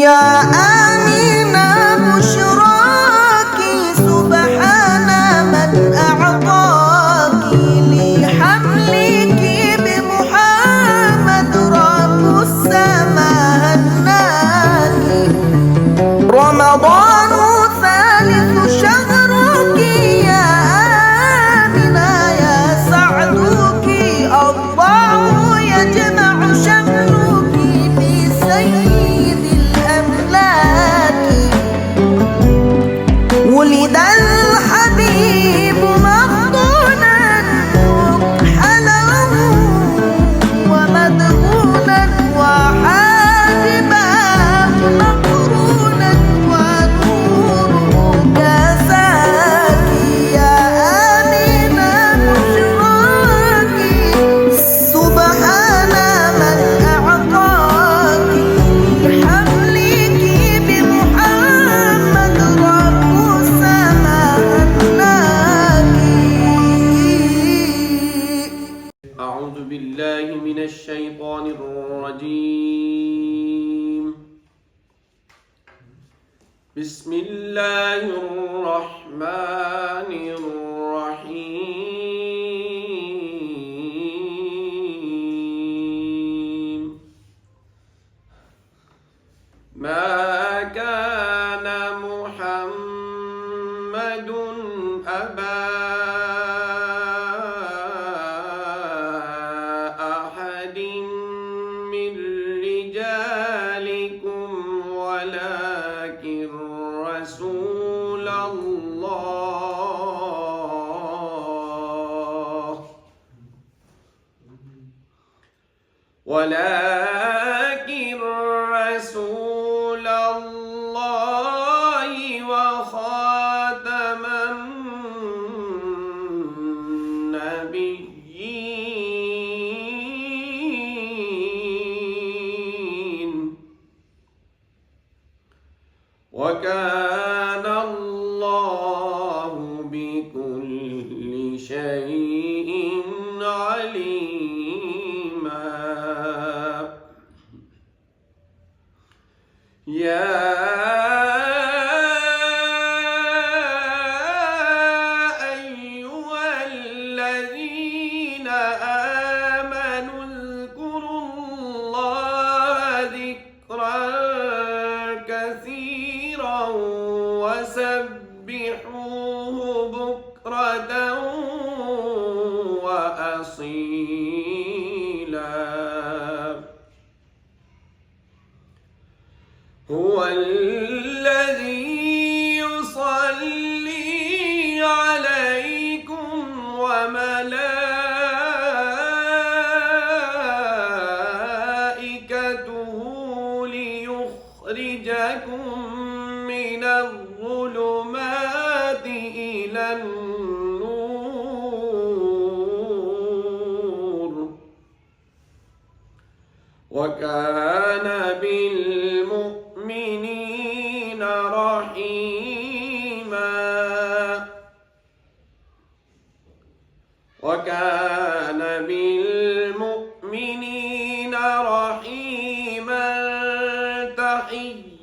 يا آمنة بشراك سبحان من أعطاك لحملك بمحمد رب السماء هناك. رمضان ثالث شهرك يا آمنة يا سعدك الله يجمع شملك بسيد الأملاك. ولد الحبيب مخضونا مكحلا ومدهونا وحاجبا مقرونا ونوره كساك. يا آمنة بشراك سبحان من أعطاك لحملك بمحمد رب السماء هناك. أعوذ بالله من الشيطان الرجيم. بسم الله الرحمن الرحيم. ما كان محمد أبا أحد من رجالكم ولكن رسول الله وخاتم النبيين. وكان الله بكل شيء عليما. يا أيها الذين آمنوا اذكروا الله ذكرا كثيرا وسبحوه بكرة وأصيلا. هو الذي يصلي عليكم وملائكته ليخرجكم من الظلمات إلى النور. وكان بالمؤمنين رحيما. وكان بالمؤمنين رحيما.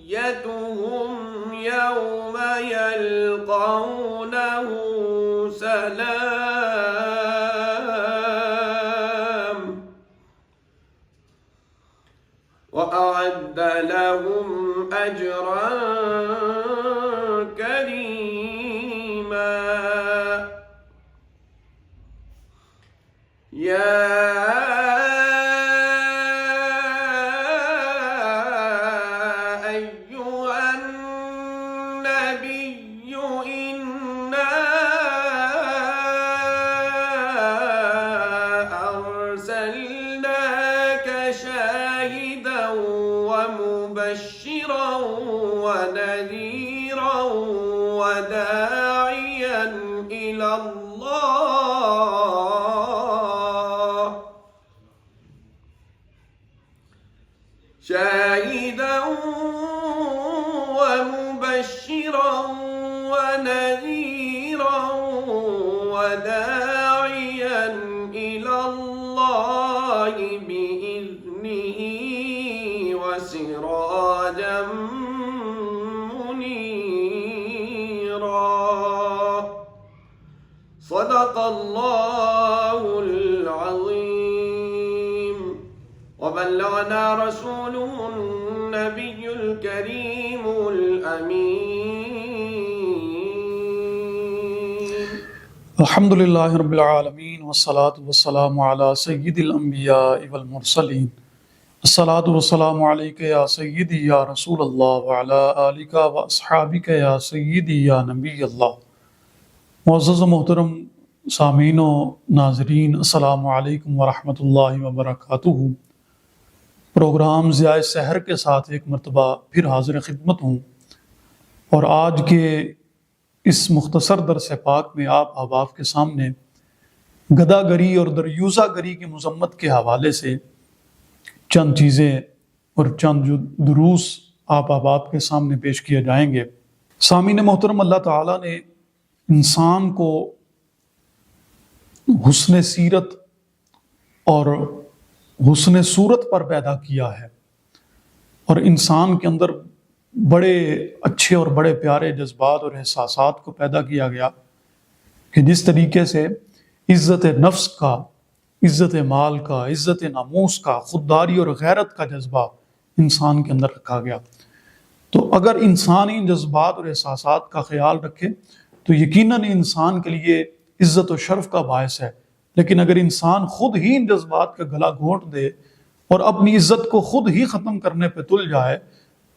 تحيتهم يوم يلقونه سلام. وأعد لهم أجرا كريما. يا أيها النبي إنا أرسلناك شاهدا ومبشرا ونذيرا وداعيا إلى الله. شاهدا ومبشرا ونذيرا وداعيا إلى الله بإذنه وسراجا منيرا صدق الله العظيم وبلغنا رسوله النبي الكريم الأمين الحمد للہ رب العالمین والصلاة والسلام علی سید الانبیاء والمرسلین الصلاة والسلام علیک یا سیدی یا رسول اللہ وعلی آلک و اصحابک یا سیدی یا نبی اللہ۔ معزز و محترم سامعین و ناظرین، السلام علیکم ورحمۃ اللہ وبرکاتہ۔ پروگرام ضیاء سحر کے ساتھ ایک مرتبہ پھر حاضر خدمت ہوں، اور آج کے اس مختصر درس پاک میں آپ احباب کے سامنے گدا گری اور دریوزہ گری کی مذمت کے حوالے سے چند چیزیں اور چند جو دروس آپ احباب کے سامنے پیش کیے جائیں گے۔ سامعین محترم، اللہ تعالیٰ نے انسان کو حسن سیرت اور حسن صورت پر پیدا کیا ہے، اور انسان کے اندر بڑے اچھے اور بڑے پیارے جذبات اور احساسات کو پیدا کیا گیا کہ جس طریقے سے عزت نفس کا، عزت مال کا، عزت ناموس کا، خودداری اور غیرت کا جذبہ انسان کے اندر رکھا گیا۔ تو اگر انسان ان جذبات اور احساسات کا خیال رکھے تو یقیناً انسان کے لیے عزت و شرف کا باعث ہے، لیکن اگر انسان خود ہی ان جذبات کا گلا گھونٹ دے اور اپنی عزت کو خود ہی ختم کرنے پہ تل جائے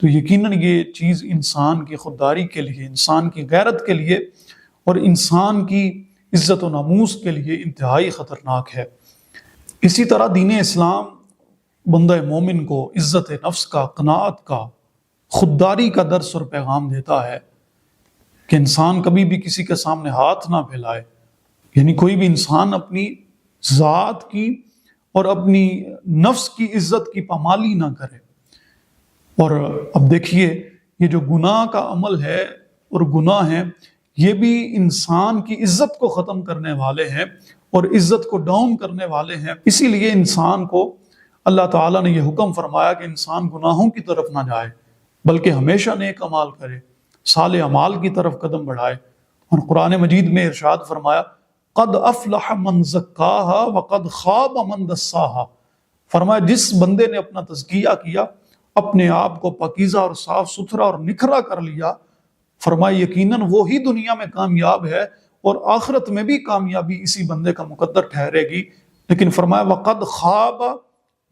تو یقیناً یہ چیز انسان کی خودداری کے لیے، انسان کی غیرت کے لیے اور انسان کی عزت و ناموس کے لیے انتہائی خطرناک ہے۔ اسی طرح دین اسلام بندہ مومن کو عزت نفس کا، قناعت کا، خودداری کا درس اور پیغام دیتا ہے کہ انسان کبھی بھی کسی کے سامنے ہاتھ نہ پھیلائے، یعنی کوئی بھی انسان اپنی ذات کی اور اپنی نفس کی عزت کی پامالی نہ کرے۔ اور اب دیکھیے، یہ جو گناہ کا عمل ہے اور گناہ ہے، یہ بھی انسان کی عزت کو ختم کرنے والے ہیں اور عزت کو ڈاؤن کرنے والے ہیں۔ اسی لیے انسان کو اللہ تعالیٰ نے یہ حکم فرمایا کہ انسان گناہوں کی طرف نہ جائے بلکہ ہمیشہ نیک اعمال کرے، صالح اعمال کی طرف قدم بڑھائے۔ اور قرآن مجید میں ارشاد فرمایا، قد افلح من زکاہا وقد خاب من دساہا، فرمایا جس بندے نے اپنا تزکیہ کیا، اپنے آپ کو پاکیزہ اور صاف ستھرا اور نکھرا کر لیا، فرمایا یقیناً وہی دنیا میں کامیاب ہے اور آخرت میں بھی کامیابی اسی بندے کا مقدر ٹھہرے گی۔ لیکن فرمایا وقد خواب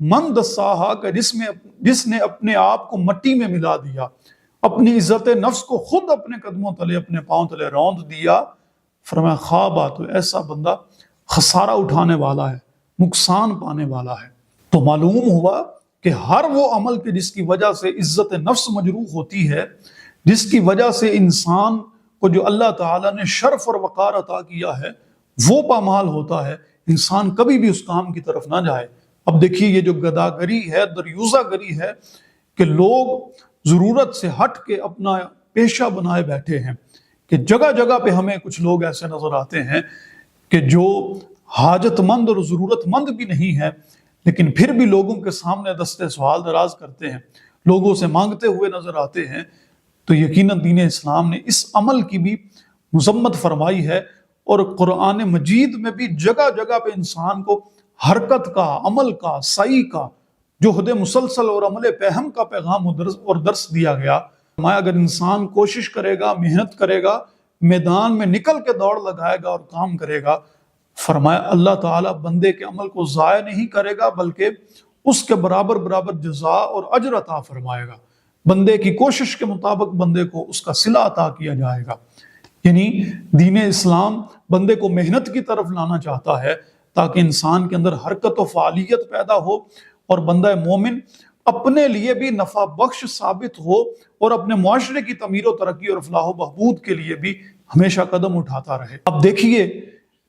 من دساہا، کہ جس نے اپنے آپ کو مٹی میں ملا دیا، اپنی عزت نفس کو خود اپنے قدموں تلے، اپنے پاؤں تلے روند دیا، فرمایا خوابہ، تو ایسا بندہ خسارہ اٹھانے والا ہے، نقصان پانے والا ہے۔ تو معلوم ہوا کہ ہر وہ عمل کے جس کی وجہ سے عزت نفس مجروح ہوتی ہے، جس کی وجہ سے انسان کو جو اللہ تعالیٰ نے شرف اور وقار عطا کیا ہے وہ پامال ہوتا ہے، انسان کبھی بھی اس کام کی طرف نہ جائے۔ اب دیکھیے، یہ جو گداگری ہے، دریوزہ گری ہے کہ لوگ ضرورت سے ہٹ کے اپنا پیشہ بنائے بیٹھے ہیں، کہ جگہ جگہ پہ ہمیں کچھ لوگ ایسے نظر آتے ہیں کہ جو حاجت مند اور ضرورت مند بھی نہیں ہے، لیکن پھر بھی لوگوں کے سامنے دستے سوال دراز کرتے ہیں، لوگوں سے مانگتے ہوئے نظر آتے ہیں۔ تو یقیناً دین اسلام نے اس عمل کی بھی مذمت فرمائی ہے، اور قرآن مجید میں بھی جگہ جگہ پہ انسان کو حرکت کا، عمل کا، سعی کا، جہد مسلسل اور عمل پہم کا پیغام اور درس دیا گیا۔ فرمایا اگر انسان کوشش کرے گا، محنت کرے گا، میدان میں نکل کے دوڑ لگائے گا اور کام کرے گا، فرمایا اللہ تعالیٰ بندے کے عمل کو ضائع نہیں کرے گا بلکہ اس کے برابر برابر جزا اور اجر عطا فرمائے گا۔ بندے کی کوشش کے مطابق بندے کو اس کا صلہ عطا کیا جائے گا۔ یعنی دین اسلام بندے کو محنت کی طرف لانا چاہتا ہے تاکہ انسان کے اندر حرکت و فعالیت پیدا ہو اور بندہ مومن اپنے لیے بھی نفع بخش ثابت ہو اور اپنے معاشرے کی تعمیر و ترقی اور فلاح و بہبود کے لیے بھی ہمیشہ قدم اٹھاتا رہے۔ اب دیکھیے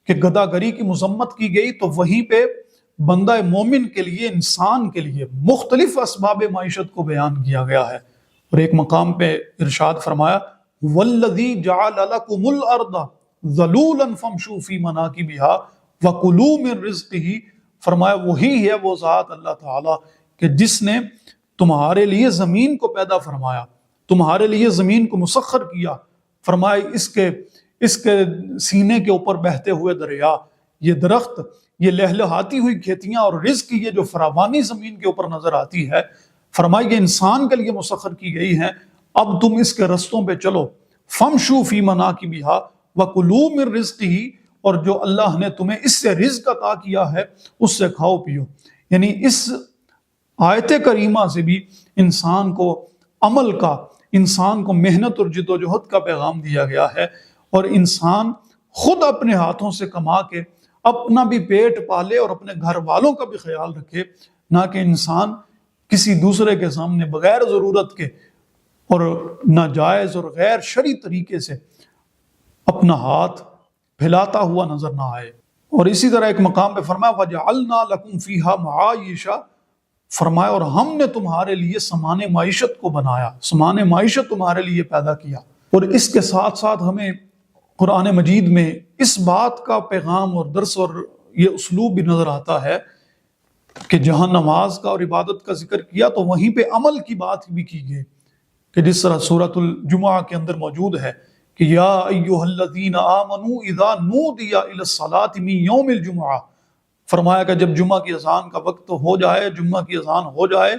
کہ گداگری کی مذمت کی گئی تو وہیں پہ بندہ مومن کے لیے، انسان کے لیے مختلف اسباب معیشت کو بیان کیا گیا ہے، اور ایک مقام پہ ارشاد فرمایا وَالَّذِي جَعَلَ لَكُمُ الْأَرْضَ ذَلُولًا فَامْشُوا فِي مَنَاكِبِهَا وَكُلُوا مِن رِزْقِهِ، فرمایا وہی ہے وہ ذات اللہ تعالیٰ کہ جس نے تمہارے لیے زمین کو پیدا فرمایا، تمہارے لیے زمین کو مسخر کیا، فرمائے اس کے سینے کے اوپر بہتے ہوئے دریا، یہ درخت، یہ لہلہاتی ہوئی کھیتیاں اور رزق یہ جو فراوانی زمین کے اوپر نظر آتی ہے، فرمائے یہ انسان کے لیے مسخر کی گئی ہیں، اب تم اس کے رستوں پہ چلو، فمشوا فی مناکبہا وکلوا من رزقہ، اور جو اللہ نے تمہیں اس سے رزق عطا کیا ہے اس سے کھاؤ پیو۔ یعنی اس آیت کریمہ سے بھی انسان کو عمل کا، انسان کو محنت اور جد و جہد کا پیغام دیا گیا ہے، اور انسان خود اپنے ہاتھوں سے کما کے اپنا بھی پیٹ پالے اور اپنے گھر والوں کا بھی خیال رکھے، نہ کہ انسان کسی دوسرے کے سامنے بغیر ضرورت کے اور ناجائز اور غیر شرعی طریقے سے اپنا ہاتھ پھیلاتا ہوا نظر نہ آئے۔ اور اسی طرح ایک مقام پہ فرمایا وَجَعَلْنَا لَكُمْ فِيهَا مَعَایِشَ، فرمایا اور ہم نے تمہارے لیے سامان معیشت کو بنایا، سامان معیشت تمہارے لیے پیدا کیا۔ اور اس کے ساتھ ساتھ ہمیں قرآن مجید میں اس بات کا پیغام اور درس اور یہ اسلوب بھی نظر آتا ہے کہ جہاں نماز کا اور عبادت کا ذکر کیا تو وہیں پہ عمل کی بات بھی کی گئی، کہ جس طرح سورۃ الجمعہ کے اندر موجود ہے کہ یا ایھا الذین آمنوا اذا نودی الی الصلاۃ من یوم الجمعہ، فرمایا کہ جب جمعہ کی اذان کا وقت ہو جائے، جمعہ کی اذان ہو جائے،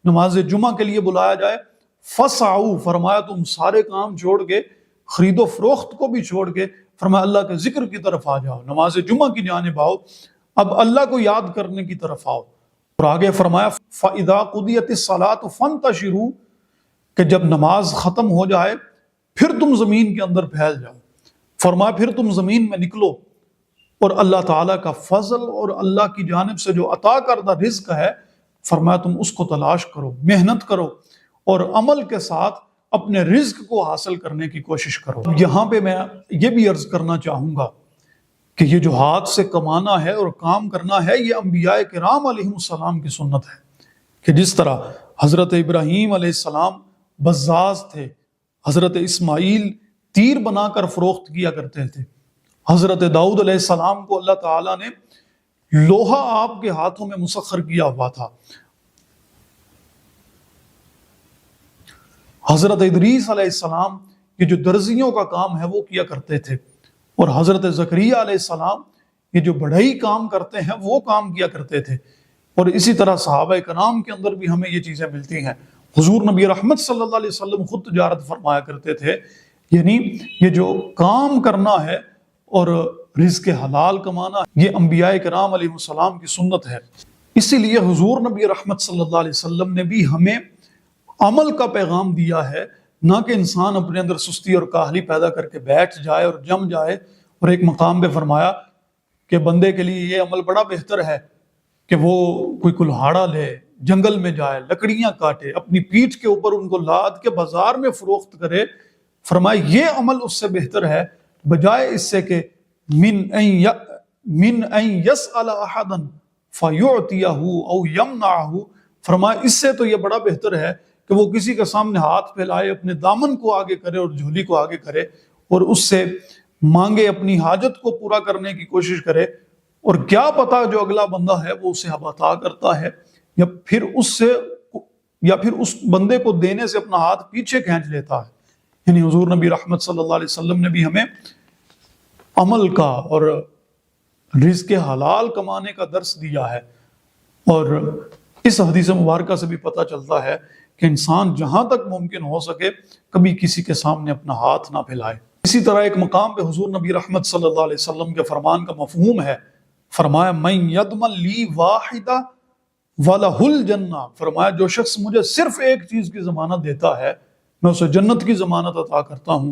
نماز جمعہ کے لیے بلایا جائے، فسعوا، فرمایا تم سارے کام چھوڑ کے، خرید و فروخت کو بھی چھوڑ کے، فرمایا اللہ کے ذکر کی طرف آ جاؤ، نماز جمعہ کی جانب آؤ، اب اللہ کو یاد کرنے کی طرف آؤ۔ اور آگے فرمایا فَإِذَا قُضِيَتِ الصَّلَاةُ فَانْتَشِرُوا، کہ جب نماز ختم ہو جائے پھر تم زمین کے اندر پھیل جاؤ، فرمایا پھر تم زمین میں نکلو، اور اللہ تعالیٰ کا فضل اور اللہ کی جانب سے جو عطا کردہ رزق ہے، فرمایا تم اس کو تلاش کرو، محنت کرو، اور عمل کے ساتھ اپنے رزق کو حاصل کرنے کی کوشش کرو۔ یہاں پہ میں یہ بھی عرض کرنا چاہوں گا کہ یہ جو ہاتھ سے کمانا ہے اور کام کرنا ہے، یہ انبیاء کرام علیہ السلام کی سنت ہے، کہ جس طرح حضرت ابراہیم علیہ السلام بزاز تھے، حضرت اسماعیل تیر بنا کر فروخت کیا کرتے تھے، حضرت داؤد علیہ السلام کو اللہ تعالیٰ نے لوہا آپ کے ہاتھوں میں مسخر کیا ہوا تھا، حضرت ادریس علیہ السلام یہ جو درزیوں کا کام ہے وہ کیا کرتے تھے، اور حضرت زکریا علیہ السلام یہ جو بڑھئی کام کرتے ہیں وہ کام کیا کرتے تھے۔ اور اسی طرح صحابہ کرام کے اندر بھی ہمیں یہ چیزیں ملتی ہیں۔ حضور نبی رحمت صلی اللہ علیہ وسلم خود تجارت فرمایا کرتے تھے، یعنی یہ جو کام کرنا ہے اور رزق حلال کمانا، یہ انبیاء کرام علیہ السلام کی سنت ہے۔ اسی لیے حضور نبی رحمت صلی اللہ علیہ وسلم نے بھی ہمیں عمل کا پیغام دیا ہے، نہ کہ انسان اپنے اندر سستی اور کاہلی پیدا کر کے بیٹھ جائے اور جم جائے۔ اور ایک مقام پہ فرمایا کہ بندے کے لیے یہ عمل بڑا بہتر ہے کہ وہ کوئی کلہاڑا لے، جنگل میں جائے، لکڑیاں کاٹے، اپنی پیٹھ کے اوپر ان کو لاد کے بازار میں فروخت کرے، فرمایا یہ عمل اس سے بہتر ہے بجائے اس سے کہ من ان یسأل احدا فیعطیہ او یمنعہ، فرمایا اس سے تو یہ بڑا بہتر ہے کہ وہ کسی کے سامنے ہاتھ پھیلائے، اپنے دامن کو آگے کرے اور جھولی کو آگے کرے، اور اس سے مانگے، اپنی حاجت کو پورا کرنے کی کوشش کرے، اور کیا پتا جو اگلا بندہ ہے وہ اسے عطا کرتا ہے یا پھر اس بندے کو دینے سے اپنا ہاتھ پیچھے کھینچ لیتا ہے۔ یعنی حضور نبی رحمت صلی اللہ علیہ وسلم نے بھی ہمیں عمل کا اور رزق حلال کمانے کا درس دیا ہے۔ اور اس حدیث مبارکہ سے بھی پتہ چلتا ہے کہ انسان جہاں تک ممکن ہو سکے کبھی کسی کے سامنے اپنا ہاتھ نہ پھیلائے۔ اسی طرح ایک مقام پہ حضور نبی رحمت صلی اللہ علیہ وسلم کے فرمان کا مفہوم ہے، فرمایا من یضمن لی واحدہ وَلَهُ الْجَنَّةُ، فرمایا جو شخص مجھے صرف ایک چیز کی ضمانت دیتا ہے میں اسے جنت کی ضمانت عطا کرتا ہوں۔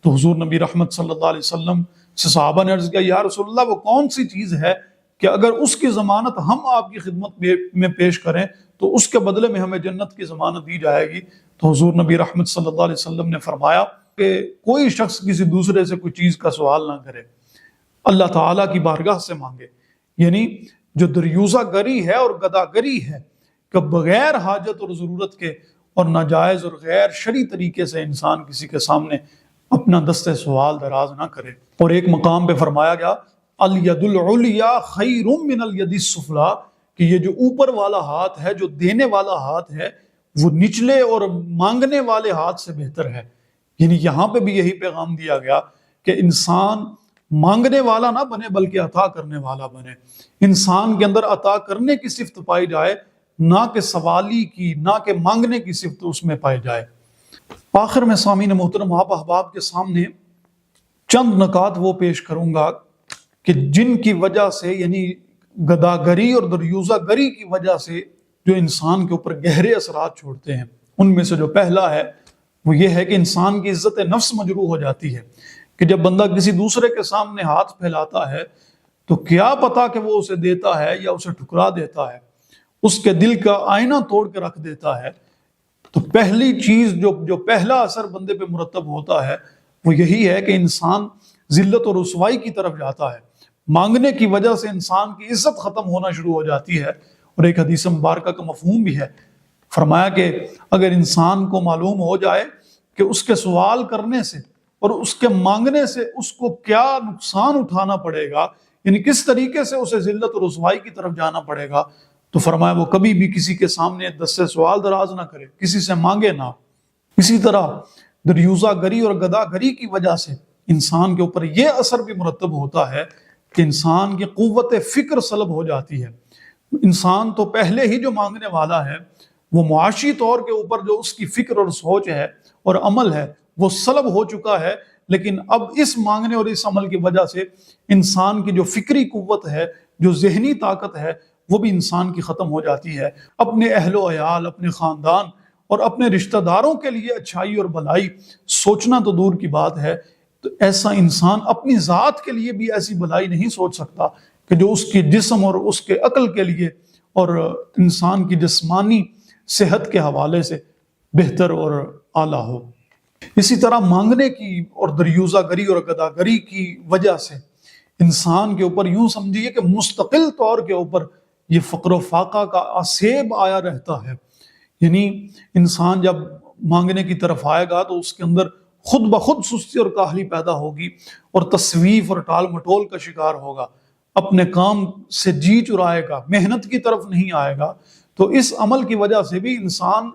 تو حضور نبی رحمت صلی اللہ علیہ وسلم سے صحابہ نے عرض کیا یا رسول اللہ وہ کون سی چیز ہے کہ اگر اس کی ضمانت ہم آپ کی خدمت میں پیش کریں تو اس کے بدلے میں ہمیں جنت کی ضمانت دی جائے گی؟ تو حضور نبی رحمت صلی اللہ علیہ وسلم نے فرمایا کہ کوئی شخص کسی دوسرے سے کوئی چیز کا سوال نہ کرے، اللہ تعالیٰ کی بارگاہ سے مانگے۔ یعنی جو دریوزہ گری ہے اور گدا گری ہے کہ بغیر حاجت اور ضرورت کے اور ناجائز اور غیر شرعی طریقے سے انسان کسی کے سامنے اپنا دست سوال دراز نہ کرے۔ اور ایک مقام پہ فرمایا گیا الید العلیٰ خیر من الید السفلیٰ، کہ یہ جو اوپر والا ہاتھ ہے، جو دینے والا ہاتھ ہے، وہ نچلے اور مانگنے والے ہاتھ سے بہتر ہے۔ یعنی یہاں پہ بھی یہی پیغام دیا گیا کہ انسان مانگنے والا نہ بنے بلکہ عطا کرنے والا بنے۔ انسان کے اندر عطا کرنے کی صفت پائی جائے، نہ کہ سوالی کی، نہ کہ مانگنے کی صفت اس میں پائی جائے۔ آخر میں سامعین محترم، آپ احباب کے سامنے چند نکات وہ پیش کروں گا کہ جن کی وجہ سے، یعنی گداگری اور دریوزہ گری کی وجہ سے جو انسان کے اوپر گہرے اثرات چھوڑتے ہیں۔ ان میں سے جو پہلا ہے وہ یہ ہے کہ انسان کی عزت نفس مجروح ہو جاتی ہے، کہ جب بندہ کسی دوسرے کے سامنے ہاتھ پھیلاتا ہے تو کیا پتا کہ وہ اسے دیتا ہے یا اسے ٹھکرا دیتا ہے، اس کے دل کا آئینہ توڑ کے رکھ دیتا ہے۔ تو پہلی چیز جو پہلا اثر بندے پہ مرتب ہوتا ہے وہ یہی ہے کہ انسان ذلت اور رسوائی کی طرف جاتا ہے۔ مانگنے کی وجہ سے انسان کی عزت ختم ہونا شروع ہو جاتی ہے۔ اور ایک حدیث مبارکہ کا مفہوم بھی ہے، فرمایا کہ اگر انسان کو معلوم ہو جائے کہ اس کے سوال کرنے سے اور اس کے مانگنے سے اس کو کیا نقصان اٹھانا پڑے گا، یعنی کس طریقے سے اسے ذلت اور رسوائی کی طرف جانا پڑے گا، تو فرمایا وہ کبھی بھی کسی کے سامنے دست سے سوال دراز نہ کرے، کسی سے مانگے نہ۔ اسی طرح دریوزہ گری اور گدا گری کی وجہ سے انسان کے اوپر یہ اثر بھی مرتب ہوتا ہے کہ انسان کی قوت فکر سلب ہو جاتی ہے۔ انسان تو پہلے ہی جو مانگنے والا ہے، وہ معاشی طور کے اوپر جو اس کی فکر اور سوچ ہے اور عمل ہے وہ سلب ہو چکا ہے، لیکن اب اس مانگنے اور اس عمل کی وجہ سے انسان کی جو فکری قوت ہے، جو ذہنی طاقت ہے، وہ بھی انسان کی ختم ہو جاتی ہے۔ اپنے اہل و عیال، اپنے خاندان اور اپنے رشتہ داروں کے لیے اچھائی اور بھلائی سوچنا تو دور کی بات ہے، تو ایسا انسان اپنی ذات کے لیے بھی ایسی بھلائی نہیں سوچ سکتا کہ جو اس کے جسم اور اس کے عقل کے لیے اور انسان کی جسمانی صحت کے حوالے سے بہتر اور اعلیٰ ہو۔ اسی طرح مانگنے کی اور دریوزہ گری اور گداگری کی وجہ سے انسان کے اوپر یوں سمجھیے کہ مستقل طور کے اوپر یہ فقر و فاقہ کا آسیب آیا رہتا ہے۔ یعنی انسان جب مانگنے کی طرف آئے گا تو اس کے اندر خود بخود سستی اور کاہلی پیدا ہوگی اور تصویف اور ٹال مٹول کا شکار ہوگا، اپنے کام سے جی چرائے گا، محنت کی طرف نہیں آئے گا۔ تو اس عمل کی وجہ سے بھی انسان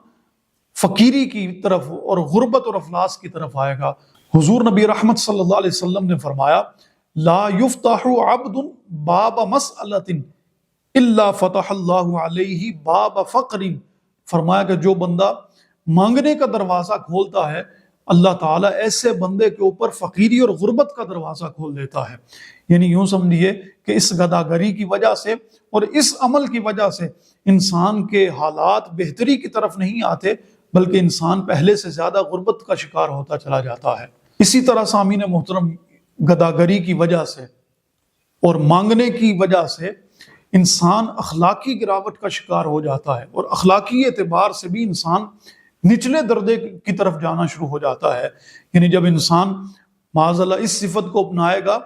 فقیری کی طرف اور غربت اور افلاس کی طرف آئے گا۔ حضور نبی رحمت صلی اللہ علیہ وسلم نے فرمایا، لا یفتح عبد باب مسألۃ الا فتح اللہ علیہ باب فقر۔ فرمایا کہ جو بندہ مانگنے کا دروازہ کھولتا ہے، اللہ تعالیٰ ایسے بندے کے اوپر فقیری اور غربت کا دروازہ کھول دیتا ہے۔ یعنی یوں سمجھیے کہ اس گداگری کی وجہ سے اور اس عمل کی وجہ سے انسان کے حالات بہتری کی طرف نہیں آتے، بلکہ انسان پہلے سے زیادہ غربت کا شکار ہوتا چلا جاتا ہے۔ اسی طرح سامعین محترم، گداگری کی وجہ سے اور مانگنے کی وجہ سے انسان اخلاقی گراوٹ کا شکار ہو جاتا ہے، اور اخلاقی اعتبار سے بھی انسان نچلے درجے کی طرف جانا شروع ہو جاتا ہے۔ یعنی جب انسان معاذ اللہ اس صفت کو اپنائے گا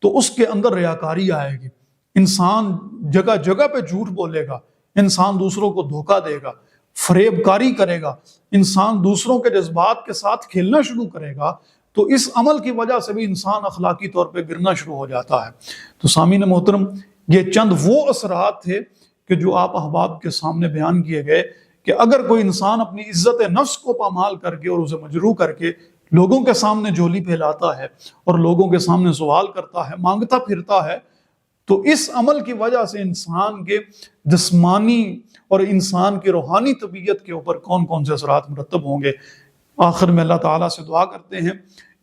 تو اس کے اندر ریاکاری آئے گی، انسان جگہ جگہ پہ جھوٹ بولے گا، انسان دوسروں کو دھوکہ دے گا، فریب کاری کرے گا، انسان دوسروں کے جذبات کے ساتھ کھیلنا شروع کرے گا۔ تو اس عمل کی وجہ سے بھی انسان اخلاقی طور پہ گرنا شروع ہو جاتا ہے۔ تو سامعین محترم، یہ چند وہ اثرات تھے کہ جو آپ احباب کے سامنے بیان کیے گئے کہ اگر کوئی انسان اپنی عزت نفس کو پامال کر کے اور اسے مجروح کر کے لوگوں کے سامنے جھولی پھیلاتا ہے اور لوگوں کے سامنے سوال کرتا ہے، مانگتا پھرتا ہے، تو اس عمل کی وجہ سے انسان کے جسمانی اور انسان کی روحانی طبیعت کے اوپر کون کون سے اثرات مرتب ہوں گے۔ آخر میں اللہ تعالیٰ سے دعا کرتے ہیں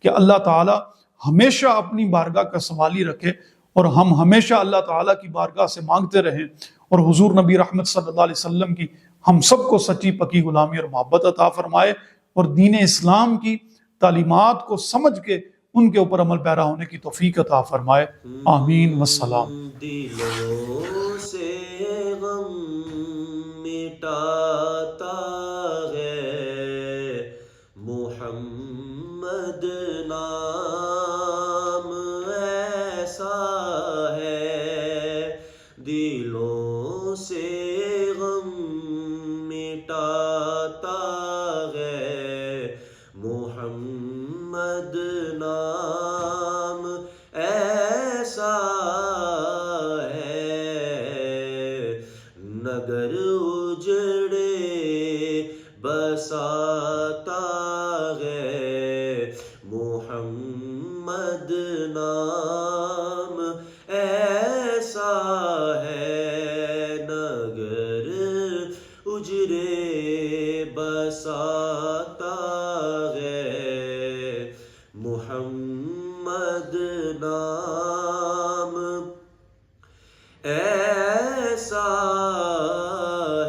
کہ اللہ تعالیٰ ہمیشہ اپنی بارگاہ کا سوالی رکھے اور ہم ہمیشہ اللہ تعالیٰ کی بارگاہ سے مانگتے رہیں، اور حضور نبی رحمت صلی اللہ علیہ وسلم کی ہم سب کو سچی پکی غلامی اور محبت عطا فرمائے، اور دین اسلام کی تعلیمات کو سمجھ کے ان کے اوپر عمل پیرا ہونے کی توفیق عطا فرمائے۔ آمین والسلام۔ دلوں سے غم مٹاتا ہے محمد نام ایسا ہے، دلوں سے غم مٹاتا ہے محمد نام ایسا ہے، نگر اجڑے ہے محمد نام ایسا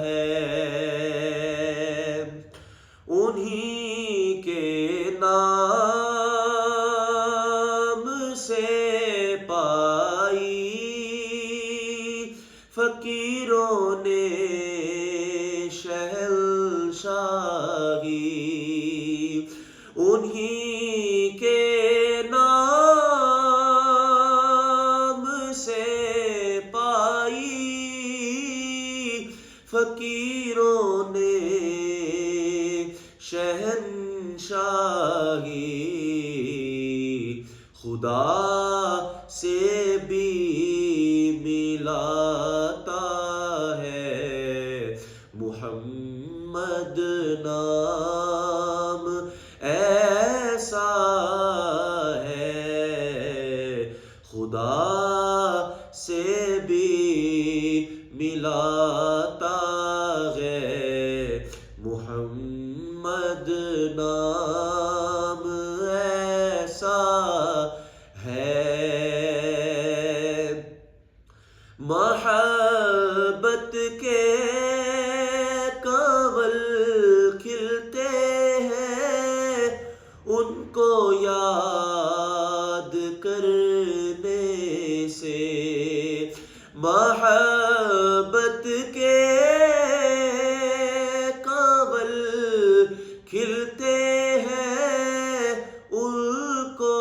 ہے انہی کے نام سے پائی فقیروں نے شہنشاہی انہی کے نام سے پائی فقیروں نے شہنشاہی خدا سے بھی ملاتا ہے محمد نام ایسا ہے خدا سے بھی ملاتا ہے محمد نام ایسا ہے محبت کے کنول کھلتے ہیں ان کو یاد کرنے سے محبت کے کنول کھلتے ہیں ان کو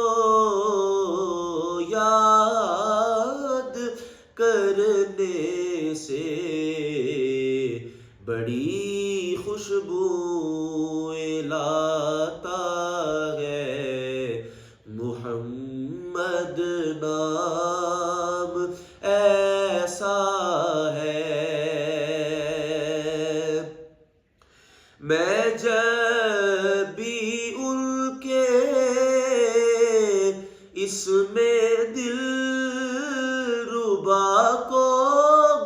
یاد کرنے سے بڑی خوشبو لاتا ہے محمد نام ایسا ہے میں جب بھی ان کے اس میں دل ربا کو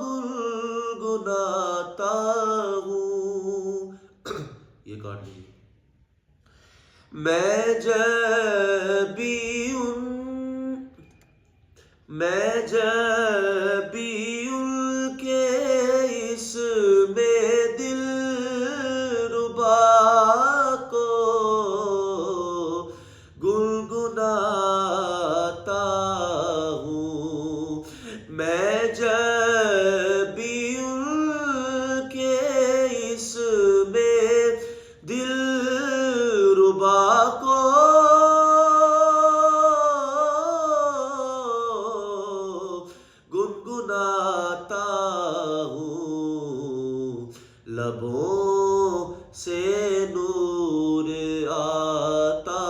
گنگناتا ہوں یہ کاٹ لیجیے میں جب بھی ان کے اس میں دل ربا کو گنگناتا ہوں میں جب بھی ان کے اس میں دل ربا کو گنگناتا ہوں لبوں سے نور آتا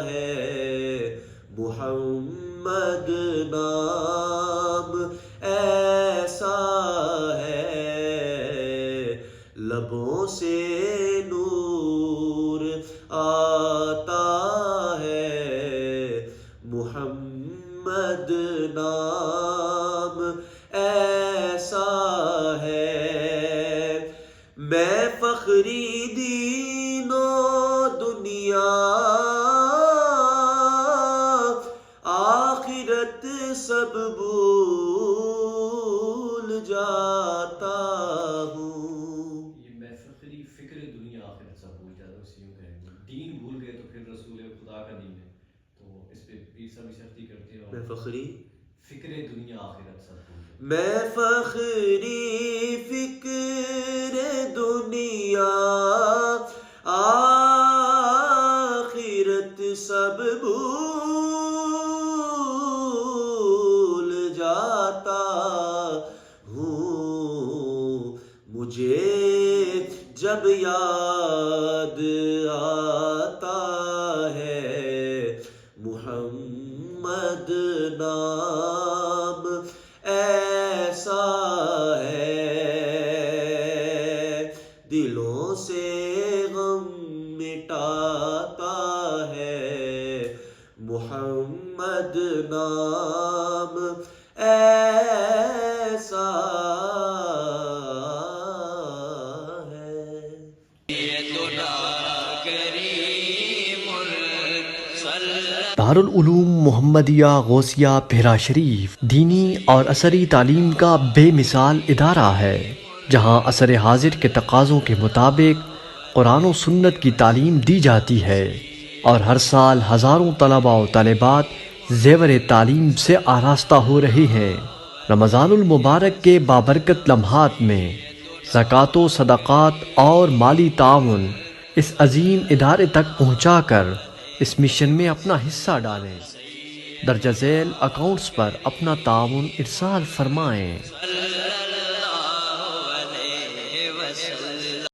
ہے محمد نام ایسا ہے لبوں سے نور آتا ہے محمد نام ایسا ہے میں فخری دین و دنیا آخرت سب بھول جاتا ہوں یہ میں فخری فکر دنیا آخرت سب بھول جاتا ہوں یوں کہیں گے دین بھول گئے تو پھر رسول خدا کا دین ہے تو اس پہ پیر صاحب سختی کرتے ہیں میں فخری فکر دنیا آخرت سب بھول جاتا میں فخری فکر دنیا آخرت سب بھول جاتا ہوں مجھے جب یاد آتا ہے محمد نام ایسا ہے دلوں سے غم مٹاتا ہے محمد نام ایسا ہے دارالعلوم محمدیہ غوثیہ بھیرا شریف دینی اور عصری تعلیم کا بے مثال ادارہ ہے، جہاں عصر حاضر کے تقاضوں کے مطابق قرآن و سنت کی تعلیم دی جاتی ہے، اور ہر سال ہزاروں طلباء و طالبات زیور تعلیم سے آراستہ ہو رہے ہیں۔ رمضان المبارک کے بابرکت لمحات میں زکوٰۃ و صدقات اور مالی تعاون اس عظیم ادارے تک پہنچا کر اس مشن میں اپنا حصہ ڈالیں۔ درجہ ذیل اکاؤنٹس پر اپنا تعاون ارسال فرمائیں۔